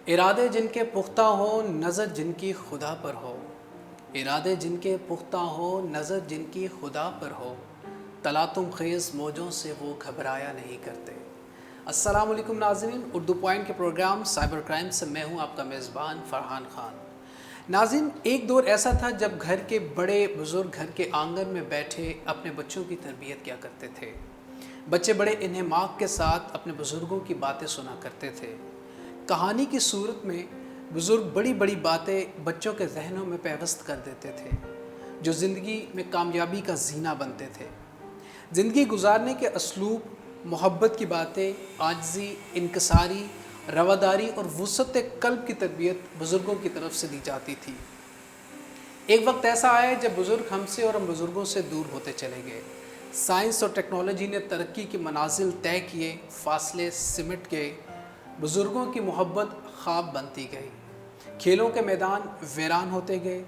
ارادے جن کے پختہ ہو نظر جن کی خدا پر ہو، ارادے جن کے پختہ ہو نظر جن کی خدا پر ہو، تلاطم خیز موجوں سے وہ گھبرایا نہیں کرتے۔ السلام علیکم ناظرین، اردو پوائنٹ کے پروگرام سائبر کرائم سے میں ہوں آپ کا میزبان فرحان خان۔ ناظرین، ایک دور ایسا تھا جب گھر کے بڑے بزرگ گھر کے آنگن میں بیٹھے اپنے بچوں کی تربیت کیا کرتے تھے۔ بچے بڑے انہماک کے ساتھ اپنے بزرگوں کی باتیں سنا کرتے تھے۔ کہانی کی صورت میں بزرگ بڑی بڑی باتیں بچوں کے ذہنوں میں پیوست کر دیتے تھے، جو زندگی میں کامیابی کا زینہ بنتے تھے۔ زندگی گزارنے کے اسلوب، محبت کی باتیں، عاجزی، انکساری، رواداری اور وسعت قلب کی تربیت بزرگوں کی طرف سے دی جاتی تھی۔ ایک وقت ایسا آیا جب بزرگ ہم سے اور ہم بزرگوں سے دور ہوتے چلے گئے۔ سائنس اور ٹیکنالوجی نے ترقی کی منازل طے کیے، فاصلے سمٹ گئے، بزرگوں کی محبت خواب بنتی گئی، کھیلوں کے میدان ویران ہوتے گئے،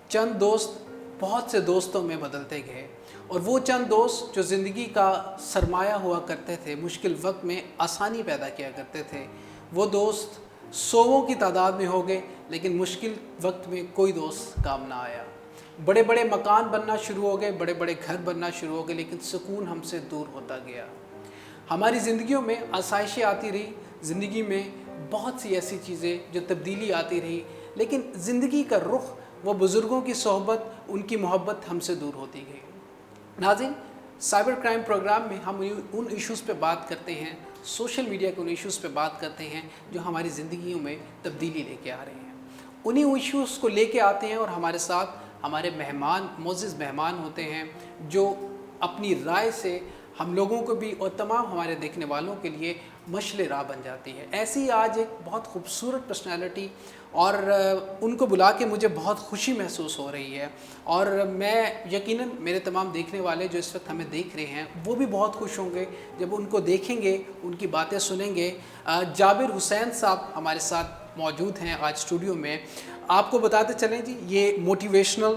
چند دوست بہت سے دوستوں میں بدلتے گئے، اور وہ چند دوست جو زندگی کا سرمایہ ہوا کرتے تھے، مشکل وقت میں آسانی پیدا کیا کرتے تھے، وہ دوست سووں کی تعداد میں ہو گئے، لیکن مشکل وقت میں کوئی دوست کام نہ آیا۔ بڑے بڑے مکان بننا شروع ہو گئے، بڑے بڑے گھر بننا شروع ہو گئے، لیکن سکون ہم سے دور ہوتا گیا۔ ہماری زندگیوں میں آسائشیں آتی رہی، زندگی میں بہت سی ایسی چیزیں جو تبدیلی آتی رہی، لیکن زندگی کا رخ، وہ بزرگوں کی صحبت، ان کی محبت ہم سے دور ہوتی گئی۔ ناظرین، سائبر کرائم پروگرام میں ہم ان ایشوز پہ بات کرتے ہیں، سوشل میڈیا کے ان ایشوز پہ بات کرتے ہیں جو ہماری زندگیوں میں تبدیلی لے کے آ رہے ہیں۔ انہی ایشوز کو لے کے آتے ہیں اور ہمارے ساتھ ہمارے مہمان، معزز مہمان ہوتے ہیں، جو اپنی رائے سے ہم لوگوں کو بھی اور تمام ہمارے دیکھنے والوں کے لیے مشعل راہ بن جاتی ہے۔ ایسی آج ایک بہت خوبصورت پرسنالٹی، اور ان کو بلا کے مجھے بہت خوشی محسوس ہو رہی ہے، اور میں یقیناً میرے تمام دیکھنے والے جو اس وقت ہمیں دیکھ رہے ہیں وہ بھی بہت خوش ہوں گے جب ان کو دیکھیں گے، ان کی باتیں سنیں گے۔ جابر حسین صاحب ہمارے ساتھ موجود ہیں آج اسٹوڈیو میں۔ آپ کو بتاتے چلیں جی، یہ موٹیویشنل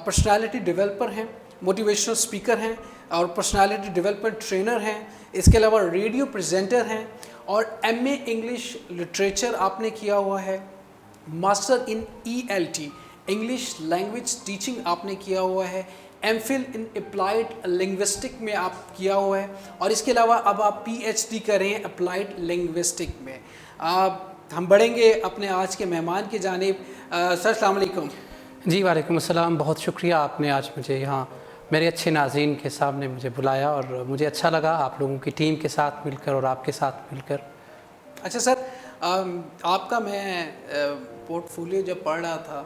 پرسنالٹی ڈیولپر ہیں، موٹیویشنل اسپیکر ہیں، اور پرسنالٹی ڈیولپمنٹ ٹرینر ہیں۔ اس کے علاوہ ریڈیو پریزنٹر ہیں، اور ایم اے انگلش لٹریچر آپ نے کیا ہوا ہے، master in ELT English language teaching آپ نے کیا ہوا ہے، ایم فل ان اپلائیڈ لنگوسٹک میں آپ کیا ہوا ہے، اور اس کے علاوہ اب آپ PhD کر رہے ہیں اپلائیڈ لنگوسٹک میں۔ ہم بڑھیں گے اپنے آج کے مہمان کی جانب۔ سر السلام علیکم۔ جی وعلیکم السلام، بہت شکریہ، آپ نے آج مجھے یہاں میرے اچھے ناظرین کے سامنے مجھے بلایا، اور مجھے اچھا لگا آپ لوگوں کی ٹیم کے ساتھ مل کر اور آپ کے ساتھ مل کر۔ اچھا سر، آپ کا میں پورٹ فولیو جب پڑھ رہا تھا،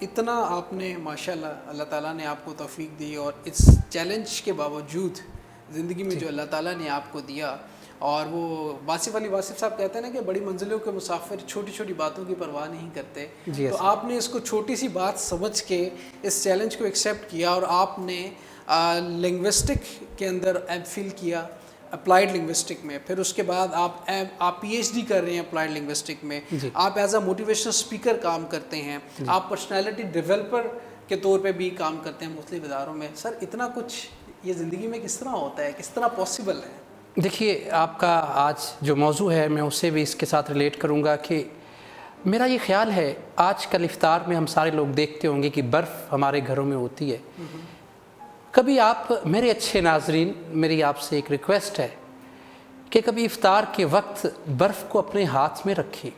اتنا آپ نے ماشاءاللہ، اللہ تعالیٰ نے آپ کو توفیق دی، اور اس چیلنج کے باوجود زندگی میں جو اللہ تعالیٰ نے آپ کو دیا، اور وہ واصف صاحب کہتے ہیں نا کہ بڑی منزلوں کے مسافر چھوٹی چھوٹی باتوں کی پرواہ نہیں کرتے، تو آپ نے اس کو چھوٹی سی بات سمجھ کے اس چیلنج کو ایکسیپٹ کیا، اور آپ نے لنگوسٹک کے اندر ایم فل کیا اپلائیڈ لنگوسٹک میں، پھر اس کے بعد آپ PhD کر رہے ہیں اپلائیڈ لنگوسٹک میں، آپ ایز اے موٹیویشنل اسپیکر کام کرتے ہیں، آپ پرسنالٹی ڈیولپر کے طور پہ بھی کام کرتے ہیں مختلف اداروں میں۔ سر، اتنا کچھ یہ زندگی میں کس طرح ہوتا ہے، کس طرح پاسبل ہے؟ دیکھیے، آپ کا آج جو موضوع ہے میں اسے بھی اس کے ساتھ ریلیٹ کروں گا کہ میرا یہ خیال ہے، آج کل افطار میں ہم سارے لوگ دیکھتے ہوں گے کہ برف ہمارے گھروں میں ہوتی ہے۔ کبھی آپ میرے اچھے ناظرین، میری آپ سے ایک ریکویسٹ ہے کہ کبھی افطار کے وقت برف کو اپنے ہاتھ میں رکھیں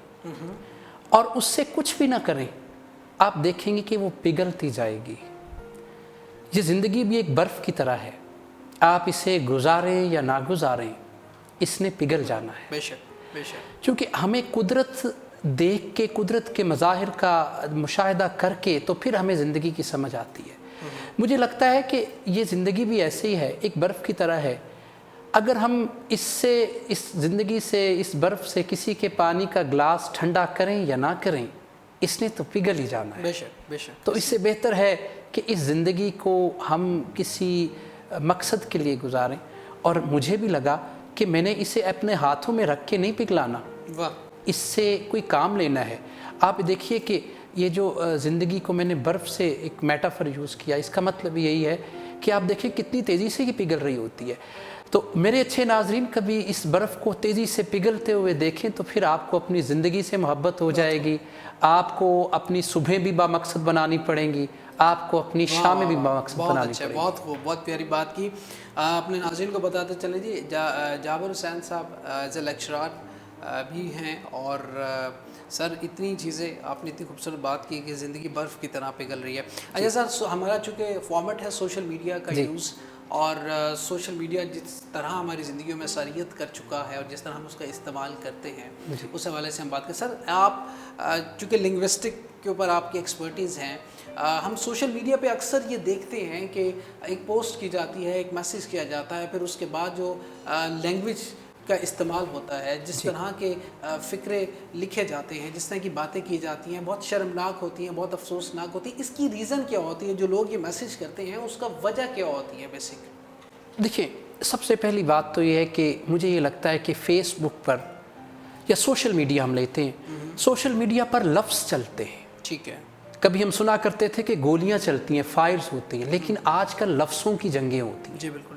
اور اس سے کچھ بھی نہ کریں، آپ دیکھیں گے کہ وہ پگھلتی جائے گی۔ یہ زندگی بھی ایک برف کی طرح ہے، آپ اسے گزاریں یا نہ گزاریں، اس نے پگھل جانا ہے۔ بے شک، بے شک۔ چونکہ ہمیں قدرت دیکھ کے، قدرت کے مظاہر کا مشاہدہ کر کے تو پھر ہمیں زندگی کی سمجھ آتی ہے۔ مجھے لگتا ہے کہ یہ زندگی بھی ایسے ہی ہے، ایک برف کی طرح ہے۔ اگر ہم اس زندگی سے، اس برف سے کسی کے پانی کا گلاس ٹھنڈا کریں یا نہ کریں، اس نے تو پگھل ہی جانا ہے۔ بے شک، بے شک۔ تو اس سے بہتر ہے کہ اس زندگی کو ہم کسی مقصد کے لیے گزاریں، اور مجھے بھی لگا کہ میں نے اسے اپنے ہاتھوں میں رکھ کے نہیں پگھلانا، اس سے کوئی کام لینا ہے۔ آپ دیکھیے کہ یہ جو زندگی کو میں نے برف سے ایک میٹافر یوز کیا، اس کا مطلب یہی ہے کہ آپ دیکھیں کتنی تیزی سے یہ پگھل رہی ہوتی ہے۔ تو میرے اچھے ناظرین کبھی اس برف کو تیزی سے پگھلتے ہوئے دیکھیں تو پھر آپ کو اپنی زندگی سے محبت ہو جائے گی. آپ کو اپنی صبح بھی بامقصد بنانی پڑیں گی, آپ کو اپنی شامیں بھی بامقصد بنانی پڑیں گی. بہت خوب, بہت پیاری بات کی. اپنے ناظرین کو بتاتے چلیں جی, جابر حسین صاحب ایز اے لیکچرار بھی ہیں, اور سر اتنی چیزیں آپ نے اتنی خوبصورت بات کی کہ زندگی برف کی طرح پگھل رہی ہے. اچھا سر, ہمارا چونکہ فارمیٹ ہے سوشل میڈیا کا یوز, اور سوشل میڈیا جس طرح ہماری زندگیوں میں ساریت کر چکا ہے اور جس طرح ہم اس کا استعمال کرتے ہیں, اس حوالے سے ہم بات کریں. سر آپ چونکہ لنگوسٹک کے اوپر آپ کی ایکسپرٹیز ہیں, ہم سوشل میڈیا پہ اکثر یہ دیکھتے ہیں کہ ایک پوسٹ کی جاتی ہے, ایک میسیج کیا جاتا ہے, پھر اس کے بعد جو لینگویج کا استعمال ہوتا ہے, جس طرح کے فقرے لکھے جاتے ہیں, جس طرح کی باتیں کی جاتی ہیں, بہت شرمناک ہوتی ہیں, بہت افسوسناک ہوتی ہیں. اس کی ریزن کیا ہوتی ہے؟ جو لوگ یہ میسیج کرتے ہیں اس کا وجہ کیا ہوتی ہے بیسک؟ دیکھیں, سب سے پہلی بات تو یہ ہے کہ مجھے یہ لگتا ہے کہ فیس بک پر یا سوشل میڈیا ہم لیتے ہیں, سوشل میڈیا پر لفظ چلتے ہیں. ٹھیک ہے. کبھی ہم سنا کرتے تھے کہ گولیاں چلتی ہیں, فائرز ہوتی ہیں, لیکن آج کل لفظوں کی جنگیں ہوتی ہیں. جی بالکل.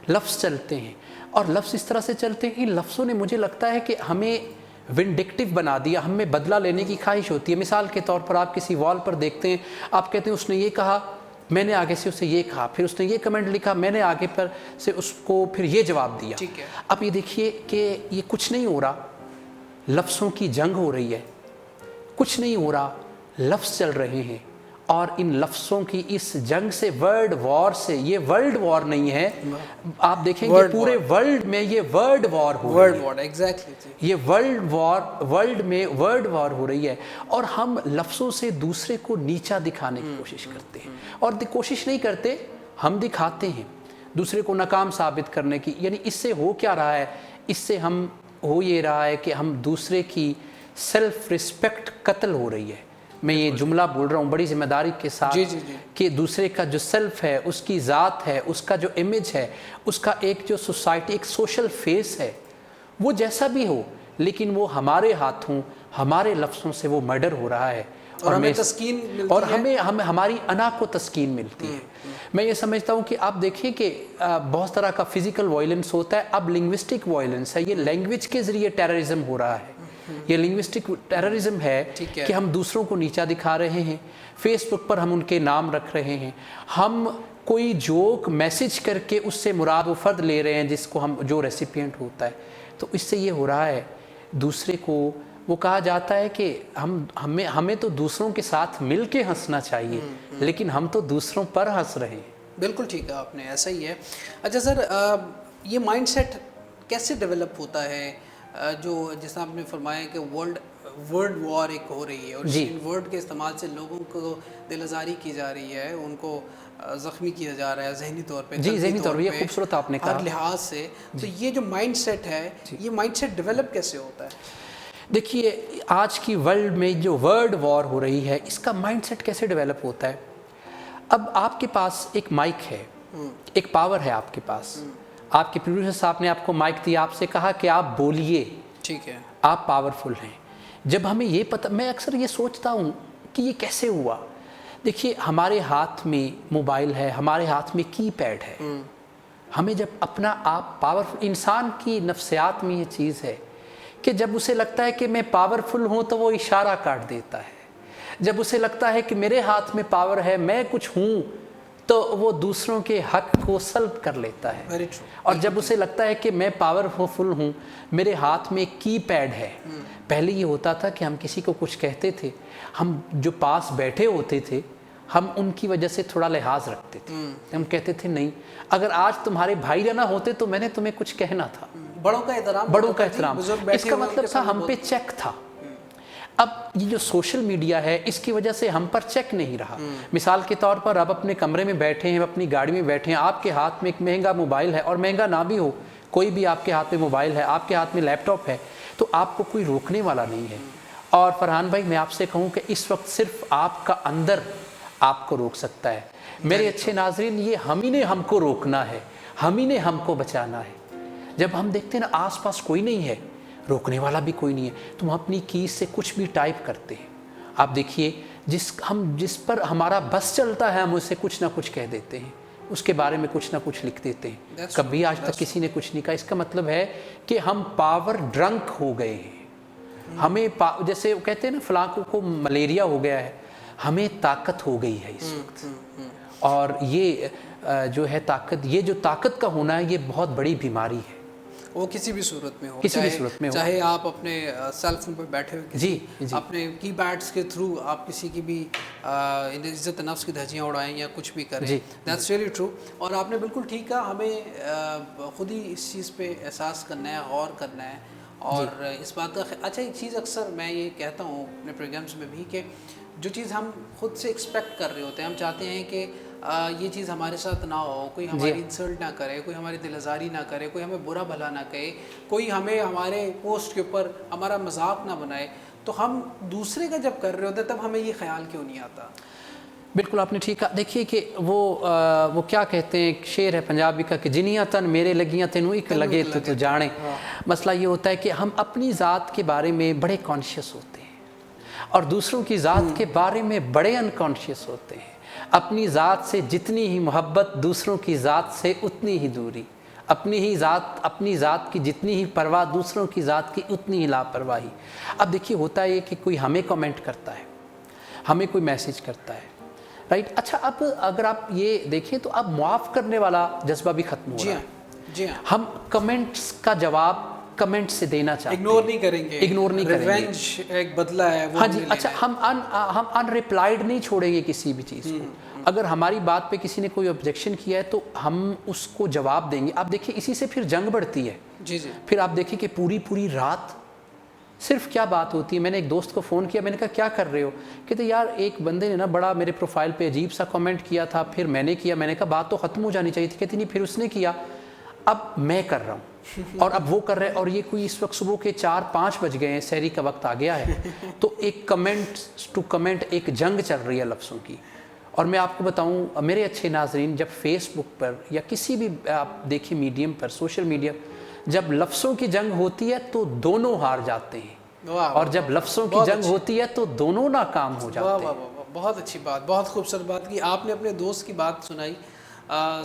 لفظ چلتے ہیں, اور لفظ اس طرح سے چلتے ہیں. ان لفظوں نے مجھے لگتا ہے کہ ہمیں ونڈکٹیو بنا دیا, ہمیں بدلہ لینے کی خواہش ہوتی ہے. مثال کے طور پر آپ کسی وال پر دیکھتے ہیں, آپ کہتے ہیں اس نے یہ کہا, میں نے آگے سے اسے یہ کہا, پھر اس نے یہ کمنٹ لکھا, میں نے آگے پر سے اس کو پھر یہ جواب دیا. ٹھیک ہے. اب یہ دیکھیے کہ یہ کچھ نہیں ہو رہا, لفظوں کی جنگ ہو رہی ہے. کچھ نہیں ہو رہا, لفظ چل رہے ہیں, اور ان لفظوں کی اس جنگ سے, ورڈ وار سے, یہ ورلڈ وار نہیں ہے, آپ دیکھیں کہ پورے ورلڈ میں یہ ورڈ وار ہو رہی ہے. یہ ورلڈ میں ورڈ وار ہو رہی ہے, اور ہم لفظوں سے دوسرے کو نیچا دکھانے کی کوشش کرتے ہیں, اور کوشش نہیں کرتے, ہم دکھاتے ہیں دوسرے کو ناکام ثابت کرنے کی. یعنی اس سے ہو کیا رہا ہے؟ اس سے ہم ہو یہ رہا ہے کہ ہم دوسرے کی سیلف رسپیکٹ قتل ہو رہی ہے. میں یہ جملہ بول رہا ہوں بڑی ذمہ داری کے ساتھ, کہ دوسرے کا جو سیلف ہے, اس کی ذات ہے, اس کا جو امیج ہے, اس کا ایک جو سوسائٹی, ایک سوشل فیس ہے, وہ جیسا بھی ہو, لیکن وہ ہمارے ہاتھوں, ہمارے لفظوں سے وہ مرڈر ہو رہا ہے. اور ہمیں تسکین ملتی ہے, اور ہمیں ہماری انا کو تسکین ملتی ہے. میں یہ سمجھتا ہوں کہ آپ دیکھیں کہ بہت طرح کا فزیکل وائلنس ہوتا ہے, اب لنگوسٹک وائلنس ہے. یہ لینگویج کے ذریعے ٹیررزم ہو رہا ہے. یہ لنگوسٹک ٹیررزم ہے کہ ہم دوسروں کو نیچا دکھا رہے ہیں, فیس بک پر ہم ان کے نام رکھ رہے ہیں, ہم کوئی جوک میسج کر کے اس سے مراد و فرد لے رہے ہیں جس کو ہم, جو ریسیپینٹ ہوتا ہے. تو اس سے یہ ہو رہا ہے, دوسرے کو وہ کہا جاتا ہے کہ ہمیں تو دوسروں کے ساتھ مل کے ہنسنا چاہیے, لیکن ہم تو دوسروں پر ہنس رہے ہیں. بالکل ٹھیک ہے, آپ نے ایسا ہی ہے. اچھا سر, یہ مائنڈ سیٹ کیسے ڈیولپ ہوتا ہے, جو جس طرح آپ نے فرمایا کہ ورڈ وار ایک ہو رہی ہے, اور ان ورڈ کے استعمال سے لوگوں کو دل آزاری کی جا رہی ہے, ان کو زخمی کیا جا رہا ہے ذہنی طور پہ, ذہنی طور پہ, یہ خوبصورت آپ نے کہا, ہر لحاظ سے. تو یہ جو مائنڈ سیٹ ہے, یہ مائنڈ سیٹ ڈیولپ کیسے ہوتا ہے؟ دیکھیے, آج کی ورلڈ میں جو ورڈ وار ہو رہی ہے, اس کا مائنڈ سیٹ کیسے ڈیولپ ہوتا ہے؟ اب آپ کے پاس ایک مائک ہے, ایک پاور ہے آپ کے پاس, آپ کے پروڈیوسر صاحب نے آپ کو مائک دیا, آپ سے کہا کہ آپ بولیے, ٹھیک ہے, آپ پاورفل ہیں. جب ہمیں یہ پتہ, میں اکثر یہ سوچتا ہوں کہ یہ کیسے ہوا. دیکھیے, ہمارے ہاتھ میں موبائل ہے, ہمارے ہاتھ میں کی پیڈ ہے. ہمیں جب اپنا آپ پاورفل, انسان کی نفسیات میں یہ چیز ہے کہ جب اسے لگتا ہے کہ میں پاورفل ہوں تو وہ اشارہ کاٹ دیتا ہے. جب اسے لگتا ہے کہ میرے ہاتھ میں پاور ہے, میں کچھ ہوں, تو وہ دوسروں کے حق کو سلب کر لیتا ہے. اور جب اسے لگتا ہے کہ میں پاورفل ہوں, میرے ہاتھ میں کی پیڈ ہے. پہلے یہ ہوتا تھا کہ ہم کسی کو کچھ کہتے تھے, ہم جو پاس بیٹھے ہوتے تھے, ہم ان کی وجہ سے تھوڑا لحاظ رکھتے تھے. ہم کہتے تھے نہیں, اگر آج تمہارے بھائی جانا ہوتے تو میں نے تمہیں کچھ کہنا تھا. بڑوں کا احترام, بڑوں کا احترام, اس کا مطلب تھا ہم پہ چیک تھا. اب یہ جو سوشل میڈیا ہے, اس کی وجہ سے ہم پر چیک نہیں رہا. مثال کے طور پر آپ اپنے کمرے میں بیٹھے ہیں, اپنی گاڑی میں بیٹھے ہیں, آپ کے ہاتھ میں ایک مہنگا موبائل ہے, اور مہنگا نہ بھی ہو, کوئی بھی آپ کے ہاتھ میں موبائل ہے, آپ کے ہاتھ میں لیپ ٹاپ ہے, تو آپ کو کوئی روکنے والا نہیں ہے. اور فرحان بھائی, میں آپ سے کہوں کہ اس وقت صرف آپ کا اندر آپ کو روک سکتا ہے. میرے اچھے ناظرین, یہ ہم ہی نے ہم کو روکنا ہے, ہم ہی نے ہم کو بچانا ہے. جب ہم دیکھتے ہیں نا آس پاس کوئی نہیں ہے, روکنے والا بھی کوئی نہیں ہے, تو ہم اپنی کیز سے کچھ بھی ٹائپ کرتے ہیں. آپ دیکھیے, جس پر ہمارا بس چلتا ہے, ہم اسے کچھ نہ کچھ کہہ دیتے ہیں. اس کے بارے میں کچھ نہ کچھ لکھ دیتے ہیں. کبھی آج تک کسی نے کچھ نہیں کہا. اس کا مطلب ہے کہ ہم پاور ڈرنک ہو گئے ہیں. ہمیں جیسے وہ کہتے ہیں نا فلاں کو ملیریا ہو گیا ہے, ہمیں طاقت ہو گئی ہے اس وقت. اور یہ جو ہے طاقت, یہ جو طاقت کا ہونا ہے, یہ بہت بڑی بیماری ہے. وہ کسی بھی صورت میں ہو, کسی بھی صورت میں ہو, چاہے آپ اپنے سیل فون پہ بیٹھے ہوئے جی اپنے کی پیڈس کے تھرو آپ کسی کی بھی عزت نفس کی دھجیاں اڑائیں یا کچھ بھی کریں. That's really true. اور آپ نے بالکل ٹھیک کہا, ہمیں خود ہی اس چیز پہ احساس کرنا ہے, غور کرنا ہے. اور اس بات کا اچھا ایک چیز اکثر میں یہ کہتا ہوں اپنے پروگرامس میں بھی کہ جو چیز ہم خود سے ایکسپیکٹ کر رہے ہوتے ہیں, ہم چاہتے ہیں کہ یہ چیز ہمارے ساتھ نہ ہو, کوئی ہماری انسلٹ نہ کرے, کوئی ہماری دل آزاری نہ کرے, کوئی ہمیں برا بھلا نہ کہے, کوئی ہمیں ہمارے پوسٹ کے اوپر ہمارا مذاق نہ بنائے, تو ہم دوسرے کا جب کر رہے ہوتے ہیں تب ہمیں یہ خیال کیوں نہیں آتا؟ بالکل آپ نے ٹھیک کہا. دیکھیے کہ وہ کیا کہتے ہیں, ایک شعر ہے پنجابی کا کہ جنیاں تن میرے لگیاں تینوں ایک لگے تو جانے. مسئلہ یہ ہوتا ہے کہ ہم اپنی ذات کے بارے میں بڑے کانشیس ہوتے ہیں اور دوسروں کی ذات کے بارے میں بڑے انکانشیس ہوتے ہیں. اپنی ذات سے جتنی ہی محبت, دوسروں کی ذات سے اتنی ہی دوری. اپنی ذات کی جتنی ہی پرواہ, دوسروں کی ذات کی اتنی ہی لاپرواہی. اب دیکھیے ہوتا ہے کہ کوئی ہمیں کمنٹ کرتا ہے, ہمیں کوئی میسج کرتا ہے, رائٹ. اچھا اب اگر آپ یہ دیکھیں تو اب معاف کرنے والا جذبہ بھی ختم ہو رہا ہے. جی ہاں, ہم کمنٹس کا جواب کمنٹ سے دینا چاہتے ہیں, اگنور نہیں کریں گے, اگنور نہیں کریں گے. ریونج ایک بدلہ ہے وہ. ہاں جی. اچھا ہم ان ریپلائیڈ نہیں چھوڑیں گے کسی بھی چیز کو. اگر ہماری بات پہ کسی نے کوئی آبجیکشن کیا ہے تو ہم اس کو جواب دیں گے. آپ دیکھیں اسی سے پھر جنگ بڑھتی ہے. جی پھر آپ دیکھیں کہ پوری رات صرف کیا بات ہوتی ہے. میں نے ایک دوست کو فون کیا, میں نے کہا کیا کر رہے ہو؟ کہتے یار ایک بندے نے نا بڑا میرے پروفائل پہ عجیب سا کمنٹ کیا تھا, پھر میں نے کیا. میں نے کہا بات تو ختم ہو جانی چاہیے تھی. کہتی نہیں, پھر اس نے کیا, اب میں کر رہا ہوں اور اب وہ کر رہے, اور یہ کوئی اس وقت صبح کے 4-5 بج گئے ہیں, سحری کا وقت آ گیا ہے. تو ایک کمنٹ ٹو کمنٹ ایک جنگ چل رہی ہے لفظوں کی. اور میں آپ کو بتاؤں میرے اچھے ناظرین, جب فیس بک پر یا کسی بھی آپ دیکھیں میڈیم پر, سوشل میڈیا, جب لفظوں کی جنگ ہوتی ہے تو دونوں ہار جاتے ہیں, اور جب لفظوں کی جنگ ہوتی ہے تو دونوں ناکام ہو جاتے ہیں. بہت اچھی بات, بہت خوبصورت بات کی آپ نے. اپنے دوست کی بات سنائی.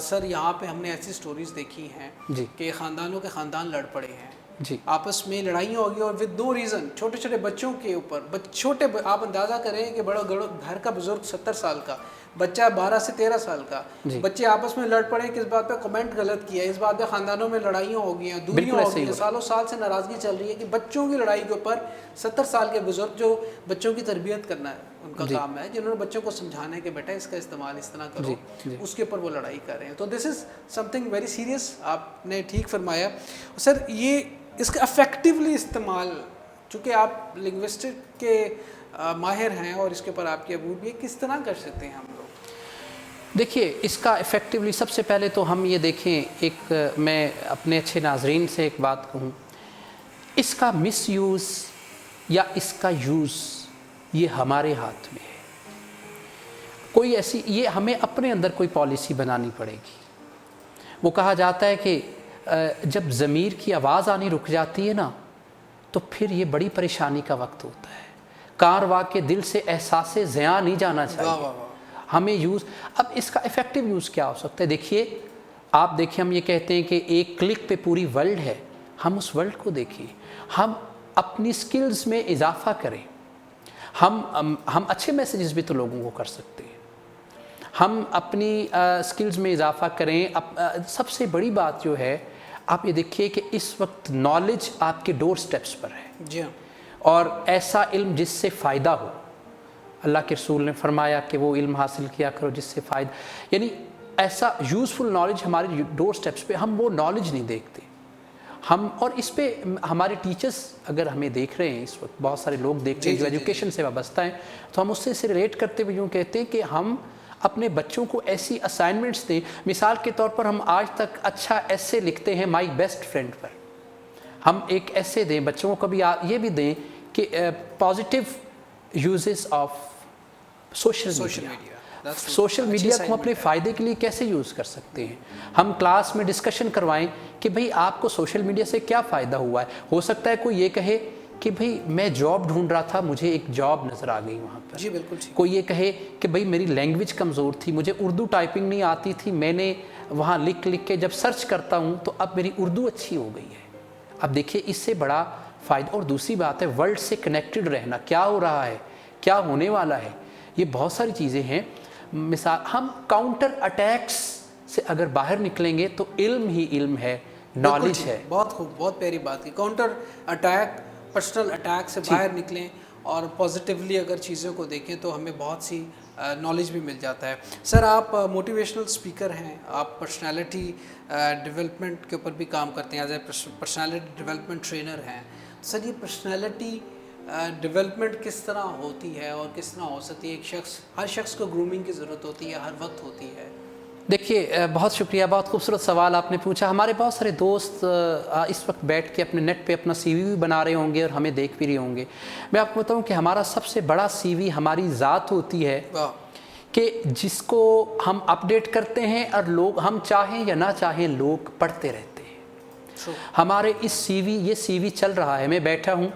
سر یہاں پہ ہم نے ایسی سٹوریز دیکھی ہیں کہ خاندانوں کے خاندان لڑ پڑے ہیں, آپس میں لڑائیاں ہوگی اور ود نو ریزن, چھوٹے چھوٹے بچوں کے اوپر. چھوٹے آپ اندازہ کریں کہ بڑا گھر کا بزرگ 70 سال کا, بچہ 12 سے 13 سال کا, بچے آپس میں لڑ پڑے کس بات پہ, کمنٹ غلط کیا, اس بات پہ خاندانوں میں لڑائیاں ہو گئی ہیں, دوریاں ہو گئی ہیں, سالوں سال سے ناراضگی چل رہی ہے کہ بچوں کی لڑائی کے اوپر 70 سال کے بزرگ جو بچوں کی تربیت کرنا ہے ان کا کام ہے, جنہوں نے بچوں کو سمجھانا ہے کہ بیٹا اس کا استعمال اس طرح کرو, اس کے اوپر وہ لڑائی کر رہے ہیں. تو دس از سم تھنگ ویری سیریس. آپ نے ٹھیک فرمایا سر. یہ اس کا افیکٹولی استعمال, چونکہ آپ لنگوسٹک کے ماہر ہیں اور اس کے اوپر آپ کی عبور بھی ہے, کس طرح کر سکتے ہیں ہم لوگ؟ دیکھیے اس کا افیکٹولی سب سے پہلے تو ہم یہ دیکھیں, ایک میں اپنے اچھے ناظرین سے ایک بات کہوں, اس کا مس یوز یا اس کا یوز یہ ہمارے ہاتھ میں ہے. کوئی ایسی, یہ ہمیں اپنے اندر کوئی پالیسی بنانی پڑے گی. وہ کہا جاتا ہے کہ جب ضمیر کی آواز آنی رک جاتی ہے نا تو پھر یہ بڑی پریشانی کا وقت ہوتا ہے. کارواں کے دل سے احساس زیاں نہیں جانا چاہیے ہمیں یوز. اب اس کا افیکٹو یوز کیا ہو سکتا ہے؟ دیکھیے آپ دیکھیں, ہم یہ کہتے ہیں کہ ایک کلک پہ پوری ورلڈ ہے. ہم اس ورلڈ کو دیکھیں, ہم اپنی سکلز میں اضافہ کریں. ہم اچھے میسیجز بھی تو لوگوں کو کر سکتے ہیں. ہم اپنی سکلز میں اضافہ کریں. سب سے بڑی بات جو ہے, آپ یہ دیکھیے کہ اس وقت نالج آپ کے ڈور سٹیپس پر ہے. جی ہاں. اور ایسا علم جس سے فائدہ ہو. اللہ کے رسول نے فرمایا کہ وہ علم حاصل کیا کرو جس سے فائدہ, یعنی ایسا یوزفل نالج ہمارے ڈور سٹیپس پہ. ہم وہ نالج نہیں دیکھتے ہم, اور اس پہ ہمارے ٹیچرز اگر ہمیں دیکھ رہے ہیں اس وقت, بہت سارے لوگ دیکھ رہے ہیں جو ایجوکیشن سے وابستہ ہیں, تو ہم اس سے ریلیٹ کرتے ہوئے یوں کہتے ہیں کہ ہم اپنے بچوں کو ایسی اسائنمنٹس دیں. مثال کے طور پر ہم آج تک اچھا ایسے لکھتے ہیں مائی بیسٹ فرینڈ پر, ہم ایک ایسے دیں بچوں کو. کبھی یہ بھی دیں کہ positive uses of social media. Social media کو اپنے فائدے کے لیے کیسے یوز کر سکتے ہیں. ہم کلاس میں ڈسکشن کروائیں کہ بھئی آپ کو سوشل میڈیا سے کیا فائدہ ہوا ہے. ہو سکتا ہے کوئی یہ کہے کہ بھئی میں جاب ڈھونڈ رہا تھا, مجھے ایک جاب نظر آ گئی وہاں پر. جی بالکل ٹھیک. کوئی یہ کہے کہ بھئی میری لینگویج کمزور تھی, مجھے اردو ٹائپنگ نہیں آتی تھی, میں نے وہاں لکھ کے جب سرچ کرتا ہوں تو اب میری اردو اچھی ہو گئی ہے. اب دیکھیے اس سے بڑا فائدہ. اور دوسری بات ہے ورلڈ سے کنیکٹڈ رہنا, کیا ہو رہا ہے, کیا ہونے والا ہے, یہ بہت ساری چیزیں ہیں. مثال ہم کاؤنٹر اٹیکس سے اگر باہر نکلیں گے تو علم ہی علم ہے, نالج ہے. بہت خوب, بہت پیاری بات کی. کاؤنٹر اٹیک, پرسنل اٹیک سے باہر نکلیں اور پازیٹیولی اگر چیزوں کو دیکھیں تو ہمیں بہت سی نالج بھی مل جاتا ہے. سر آپ موٹیویشنل اسپیکر ہیں, آپ پرسنالٹی ڈیولپمنٹ کے اوپر بھی کام کرتے ہیں, as a personality development trainer ہیں. سر یہ پرسنالٹی ڈیولپمنٹ کس طرح ہوتی ہے اور کس طرح ہو سکتی ہے؟ ایک شخص, ہر شخص کو گرومنگ کی ضرورت ہوتی ہے, ہر وقت ہوتی ہے. دیکھیے بہت شکریہ, بہت خوبصورت سوال آپ نے پوچھا. ہمارے بہت سارے دوست اس وقت بیٹھ کے اپنے نیٹ پہ اپنا سی وی بھی بنا رہے ہوں گے اور ہمیں دیکھ بھی رہے ہوں گے. میں آپ کو بتاؤں کہ ہمارا سب سے بڑا سی وی ہماری ذات ہوتی ہے, کہ جس کو ہم اپڈیٹ کرتے ہیں اور لوگ, ہم چاہیں یا نہ چاہیں, لوگ پڑھتے رہتے ہیں. ہمارے اس سی وی, یہ سی وی چل رہا ہے, میں بیٹھا ہوں,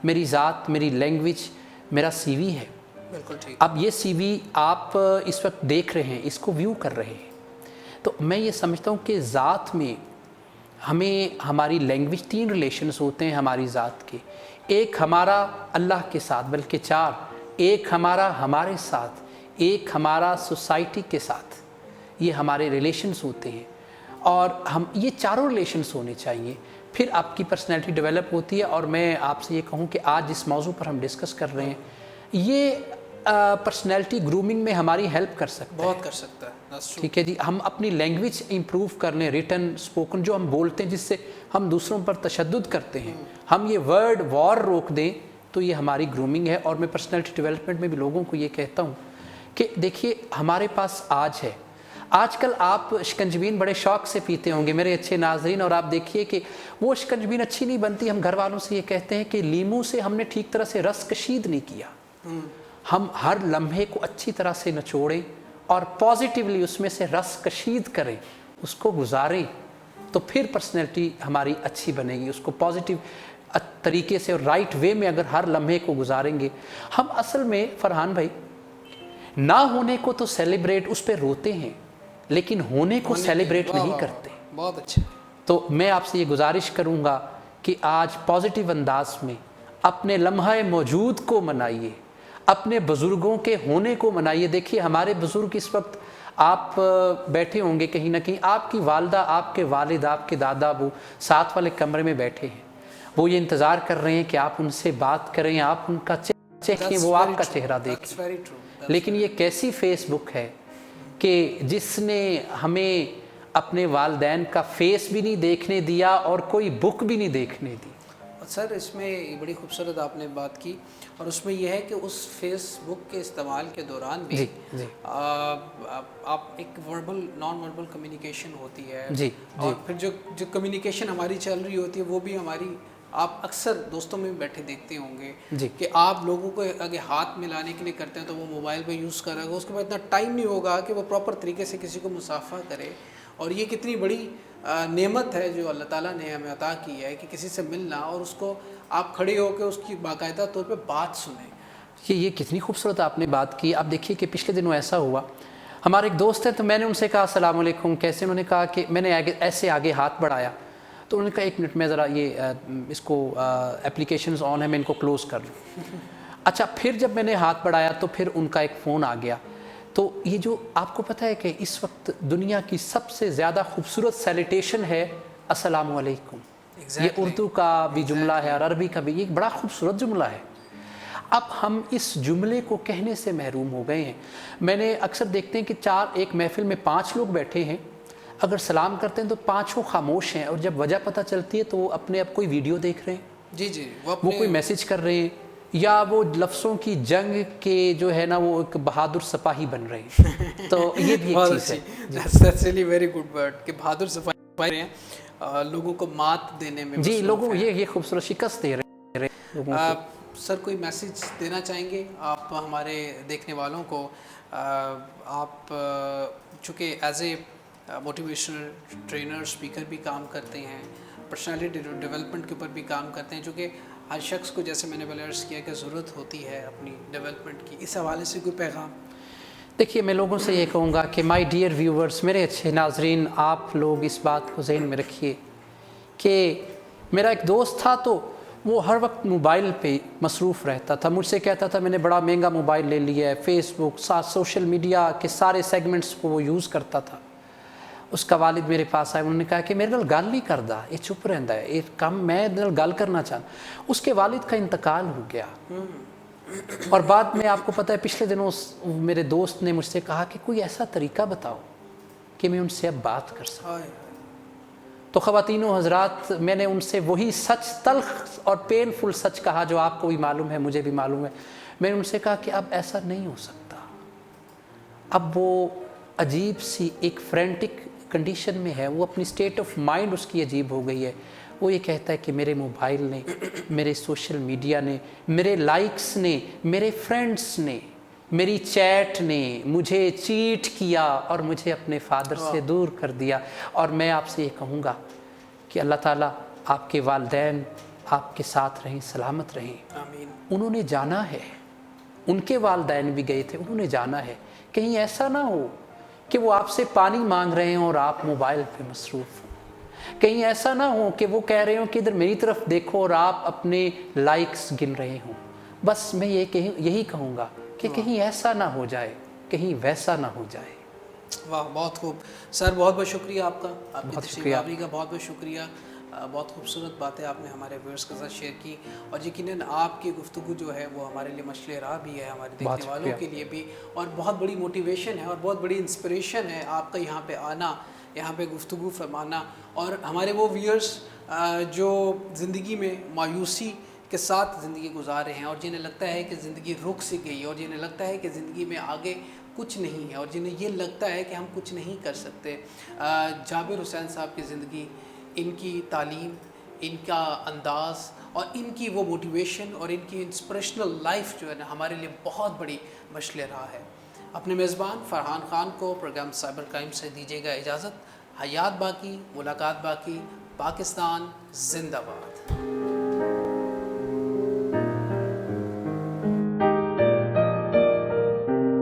میری ذات, میری لینگویج میرا سی وی ہے. بالکل ٹھیک. اب یہ سی وی آپ اس وقت دیکھ رہے ہیں, اس کو ویو کر رہے ہیں, تو میں یہ سمجھتا ہوں کہ ذات میں ہمیں ہماری لینگویج, 3 ریلیشنز ہوتے ہیں ہماری ذات کے. ایک ہمارا اللہ کے ساتھ, بلکہ 4. ایک ہمارا ہمارے ساتھ, ایک ہمارا سوسائٹی کے ساتھ. یہ ہمارے ریلیشنز ہوتے ہیں اور ہم یہ چاروں ریلیشنز ہونے چاہیے, پھر آپ کی پرسنالٹی ڈیولپ ہوتی ہے. اور میں آپ سے یہ کہوں کہ آج جس موضوع پر ہم ڈسکس کر رہے ہیں, یہ پرسنالٹی گرومنگ میں ہماری ہیلپ کر سکتا ہے. بہت کر سکتا ہے. ٹھیک ہے جی. ہم اپنی لینگویج امپروو کر لیں, ریٹن, اسپوکن, جو ہم بولتے ہیں جس سے ہم دوسروں پر تشدد کرتے ہیں, ہم یہ ورڈ وار روک دیں تو یہ ہماری گرومنگ ہے. اور میں پرسنالٹی ڈیولپمنٹ میں بھی لوگوں کو یہ کہتا ہوں کہ دیکھیے ہمارے پاس آج ہے, آج کل آپ شکنجبین بڑے شوق سے پیتے ہوں گے میرے اچھے ناظرین, اور آپ دیکھیے کہ وہ شکنجبین اچھی نہیں بنتی. ہم گھر والوں سے یہ کہتے ہیں کہ لیموں سے ہم نے ٹھیک طرح سے رس کشید نہیں کیا. ہم ہر لمحے کو اچھی طرح سے نچوڑیں اور پازیٹیولی اس میں سے رس کشید کریں, اس کو گزاریں, تو پھر پرسنالٹی ہماری اچھی بنے گی. اس کو پازیٹیو طریقے سے اور رائٹ وے میں اگر ہر لمحے کو گزاریں گے. ہم اصل میں فرحان بھائی نہ ہونے کو تو سیلیبریٹ, اس پہ روتے ہیں, لیکن ہونے کو سیلیبریٹ نہیں کرتے. بہت اچھا. تو میں آپ سے یہ گزارش کروں گا کہ آج پازیٹیو انداز میں اپنے لمحہ موجود کو منائیے, اپنے بزرگوں کے ہونے کو منائیے. دیکھیے ہمارے بزرگ اس وقت, آپ بیٹھے ہوں گے کہیں نہ کہیں, آپ کی والدہ, آپ کے والد, آپ کے دادا ابو ساتھ والے کمرے میں بیٹھے ہیں, وہ یہ انتظار کر رہے ہیں کہ آپ ان سے بات کریں, آپ ان کا چہرہ, وہ آپ کا چہرہ دیکھیں. لیکن یہ کیسی فیس بک ہے کہ جس نے ہمیں اپنے والدین کا فیس بھی نہیں دیکھنے دیا اور کوئی بک بھی نہیں دیکھنے دی. سر اس میں بڑی خوبصورت آپ نے بات کی, اور اس میں یہ ہے کہ اس فیس بک کے استعمال کے دوران بھی آپ ایک وربل, نان وربل کمیونیکیشن ہوتی ہے, اور پھر جو کمیونیکیشن ہماری چل رہی ہوتی ہے وہ بھی ہماری, آپ اکثر دوستوں میں بھی بیٹھے دیکھتے ہوں گے کہ آپ لوگوں کو اگر ہاتھ ملانے کے لیے کرتے ہیں تو وہ موبائل پہ یوز کر رہا ہے, اس کے بعد اتنا ٹائم نہیں ہوگا کہ وہ پراپر طریقے سے کسی کو مصافحہ کرے. اور یہ کتنی بڑی نعمت ہے جو اللہ تعالیٰ نے ہمیں عطا کی ہے کہ کسی سے ملنا اور اس کو آپ کھڑے ہو کے اس کی باقاعدہ طور پہ بات سنیں. یہ کتنی خوبصورت آپ نے بات کی. آپ دیکھیے کہ پچھلے دنوں ایسا ہوا, ہمارے ایک دوست ہیں, تو میں نے ان سے کہا السلام علیکم کیسے. انہوں نے کہا کہ میں نے ایسے آگے ہاتھ بڑھایا, تو انہوں نے کہا 1 منٹ میں ذرا یہ اس کو اپلیکیشنز آن ہے, میں ان کو کلوز کر لوں. اچھا, پھر جب میں نے ہاتھ بڑھایا تو پھر ان کا ایک فون آ گیا. تو یہ جو آپ کو پتہ ہے کہ اس وقت دنیا کی سب سے زیادہ خوبصورت سیلیٹیشن ہے السلام علیکم. یہ اردو کا بھی جملہ ہے اور عربی کا بھی, یہ ایک بڑا خوبصورت جملہ ہے. اب ہم اس جملے کو کہنے سے محروم ہو گئے ہیں. میں نے اکثر دیکھتے ہیں کہ ایک محفل میں 5 لوگ بیٹھے ہیں, اگر سلام کرتے ہیں تو 5 خاموش ہیں, اور جب وجہ پتہ چلتی ہے تو وہ اپنے آپ کوئی ویڈیو دیکھ رہے ہیں, وہ کوئی میسج کر رہے ہیں, یا وہ لفظوں کی جنگ کے جو ہے نا وہ ایک بہادر سپاہی بن رہے ہیں. تو یہ بھی ایک چیز ہے. That's really very good word کہ بہادر سپاہی ہیں, لوگوں کو مات دینے میں. جی, لوگوں یہ خوبصورت شکست دے رہے ہیں. سر کوئی میسیج دینا چاہیں گے آپ ہمارے دیکھنے والوں کو؟ آپ چونکہ as a motivational trainer speaker بھی کام کرتے ہیں, پرسنالٹی ڈیولپمنٹ کے اوپر بھی کام کرتے ہیں, چونکہ ہر شخص کو جیسے میں نے پہلے عرض کیا کہ ضرورت ہوتی ہے اپنی ڈیولپمنٹ کی، اس حوالے سے کوئی پیغام؟ دیکھیے میں لوگوں سے یہ کہوں گا کہ مائی ڈیئر ویورز، میرے اچھے ناظرین، آپ لوگ اس بات کو ذہن میں رکھیے کہ میرا ایک دوست تھا تو وہ ہر وقت موبائل پہ مصروف رہتا تھا، مجھ سے کہتا تھا میں نے بڑا مہنگا موبائل لے لیا ہے، فیس بک، سوشل میڈیا کے سارے سیگمنٹس کو وہ یوز کرتا تھا۔ اس کا والد میرے پاس آئے، انہوں نے کہا کہ میرے نال گل نہیں کردا، یہ چپ رہندا ہے، یہ کم میں نال گل کرنا چاہتا۔ اس کے والد کا انتقال ہو گیا، اور بعد میں آپ کو پتہ ہے پچھلے دنوں میرے دوست نے مجھ سے کہا کہ کوئی ایسا طریقہ بتاؤ کہ میں ان سے اب بات کر سکوں۔ تو خواتین و حضرات، میں نے ان سے وہی سچ، تلخ اور پینفل سچ کہا جو آپ کو بھی معلوم ہے، مجھے بھی معلوم ہے۔ میں نے ان سے کہا کہ اب ایسا نہیں ہو سکتا، اب وہ عجیب سی ایک فرینٹک کنڈیشن میں ہے، وہ اپنی سٹیٹ آف مائنڈ اس کی عجیب ہو گئی ہے۔ وہ یہ کہتا ہے کہ میرے موبائل نے، میرے سوشل میڈیا نے، میرے لائکس نے، میرے فرینڈس نے، میری چیٹ نے مجھے چیٹ کیا اور مجھے اپنے فادر سے دور کر دیا۔ اور میں آپ سے یہ کہوں گا کہ اللہ تعالیٰ آپ کے والدین آپ کے ساتھ رہیں، سلامت رہیں۔ آمین۔ انہوں نے جانا ہے، ان کے والدین بھی گئے تھے، انہوں نے جانا ہے۔ کہیں ایسا نہ ہو کہ وہ آپ سے پانی مانگ رہے ہیں اور آپ موبائل پہ مصروف ہوں، کہیں ایسا نہ ہو کہ وہ کہہ رہے ہوں کہ ادھر میری طرف دیکھو اور آپ اپنے لائکس گن رہے ہوں۔ بس میں یہی کہوں گا کہ کہیں ایسا نہ ہو جائے، کہیں ویسا نہ ہو جائے۔ واہ، بہت خوب سر، بہت بہت شکریہ آپ کا، آپ کی بہت تشریف شکریہ۔ آوری کا بہت بہت شکریہ۔ بہت خوبصورت باتیں آپ نے ہمارے ویورز کے ساتھ شیئر کی، اور یقیناً آپ کی گفتگو جو ہے وہ ہمارے لیے مشعل راہ بھی ہے، ہمارے دیکھنے والوں کے لیے بھی، اور بہت بڑی موٹیویشن ہے اور بہت بڑی انسپریشن ہے آپ کا یہاں پہ آنا، یہاں پہ گفتگو فرمانا۔ اور ہمارے وہ ویورز جو زندگی میں مایوسی کے ساتھ زندگی گزار رہے ہیں، اور جنہیں لگتا ہے کہ زندگی رک سی گئی، اور جنہیں لگتا ہے کہ زندگی میں آگے کچھ نہیں ہے، اور جنہیں یہ لگتا ہے کہ ہم کچھ نہیں کر سکتے، جابر حسین صاحب کی زندگی، ان کی تعلیم، ان کا انداز اور ان کی وہ موٹیویشن اور ان کی انسپریشنل لائف جو ہے نا، ہمارے لیے بہت بڑی مشعل راہ ہے۔ اپنے میزبان فرحان خان کو پروگرام سائبر کرائم سے دیجیے گا اجازت۔ حیات باقی، ملاقات باقی۔ پاکستان زندہ باد۔